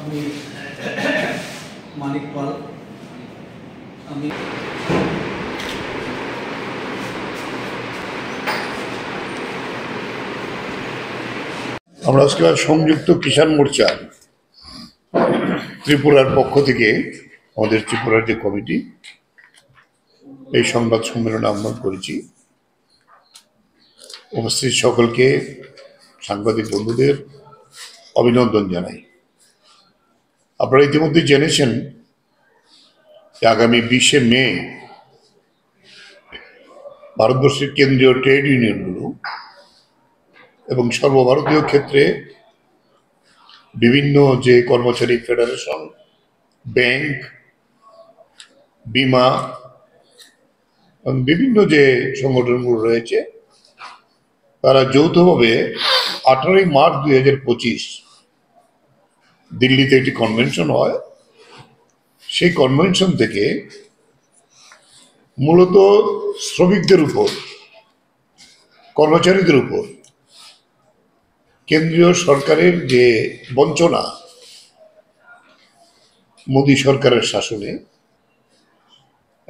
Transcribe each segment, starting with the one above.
আমি মানিক পাল। আমি আমরা আজকে সংযুক্ত কিষাণ মোর্চা ত্রিপুরার পক্ষ থেকে আমাদের ত্রিপুরার যে কমিটি এই সংবাদ সম্মেলনে আহ্বান করেছি। উপস্থিত সকলকে, সাংবাদিক বন্ধুদের অভিনন্দন জানাই। আপনারা ইতিমধ্যে জেনেছেন যে আগামী 20শে মে ভারতবর্ষের কেন্দ্রীয় ট্রেড ইউনিয়নগুলো এবং সর্বভারতীয় ক্ষেত্রে বিভিন্ন যে কর্মচারী ফেডারেশন, ব্যাংক, বিমা এবং বিভিন্ন যে সংগঠনগুলো রয়েছে তারা যৌথভাবে 18ই মার্চ 2025 দিল্লিতে একটি কনভেনশন হয়। সেই কনভেনশন থেকে মূলত শ্রমিকদের উপর, কর্মচারীদের উপর কেন্দ্রীয় সরকারের যে বঞ্চনা মোদী সরকারের শাসনে,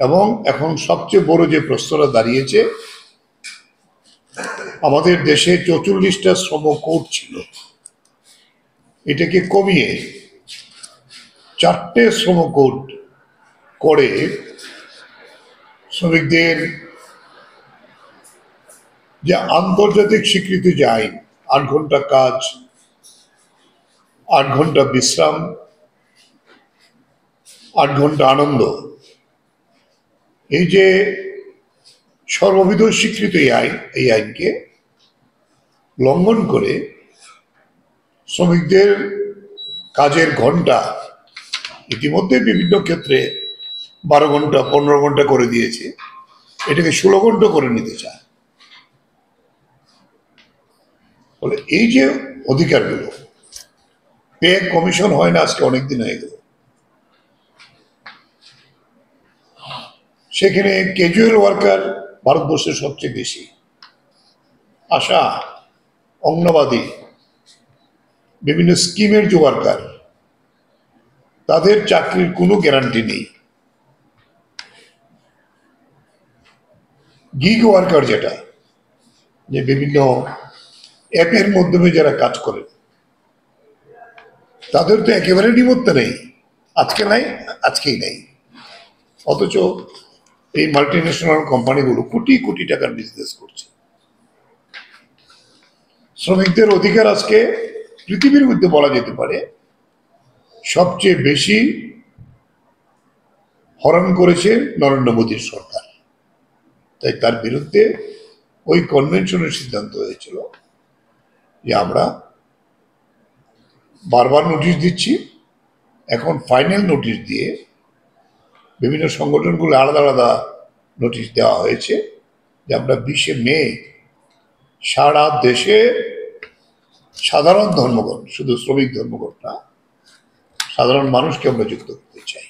এবং এখন সবচেয়ে বড় যে প্রশ্নটা দাঁড়িয়েছে, আমাদের দেশে 44টা শ্রম কোড ছিল, এটাকে কমিয়ে 4টে শ্রম কোড করে শ্রমিকদের যে আন্তর্জাতিক স্বীকৃতি যে আইন, 8 ঘন্টা কাজ, 8 ঘন্টা বিশ্রাম, 8 ঘন্টা আনন্দ, এই যে সর্ববিধ স্বীকৃত এই আইনকে লঙ্ঘন করে শ্রমিকদের কাজের ঘন্টা ইতিমধ্যে বিভিন্ন ক্ষেত্রে 12 ঘন্টা 15 ঘন্টা করে দিয়েছে, এটাকে 16 ঘন্টা করে নিতে চায়। বলে এই যে অধিকারগুলো, পে কমিশন হয় না আজকে অনেকদিন হয়ে গেল, সেখানে ক্যাজুয়াল ওয়ার্কার ভারতবর্ষের সবচেয়ে বেশি, আশা, অঙ্গনবাদী, বিভিন্ন স্কিমের যে ওয়ার্কার, তাদের চাকরির কোনো গ্যারান্টি নেই। গিগ ওয়ার্কার যেটা, যে বিভিন্ন অ্যাপের মাধ্যমে যারা কাজ করে, তাদের তো একেবারে নিমত্তা নেই, আজকে নাই, আজকেই নেই। অথচ এই মাল্টিন্যাশনাল কোম্পানিগুলো কোটি কোটি টাকার বিজনেস করছে। শ্রমিকদের অধিকার আজকে পৃথিবীর মধ্যে বলা যেতে পারে সবচেয়ে বেশি হরণ করেছে নরেন্দ্র মোদীর সরকার। তাই তার বিরুদ্ধে ওই কনভেনশনের সিদ্ধান্ত হয়েছিল যে আমরা বারবার নোটিশ দিচ্ছি, এখন ফাইনাল নোটিশ দিয়ে বিভিন্ন সংগঠনগুলো আলাদা আলাদা নোটিশ দেওয়া হয়েছে যে আমরা 20শে মে সারা দেশে সাধারণ ধর্মঘট, শুধু শ্রমিক ধর্মঘট না, সাধারণ মানুষকে আমরা যুক্ত করতে চাই।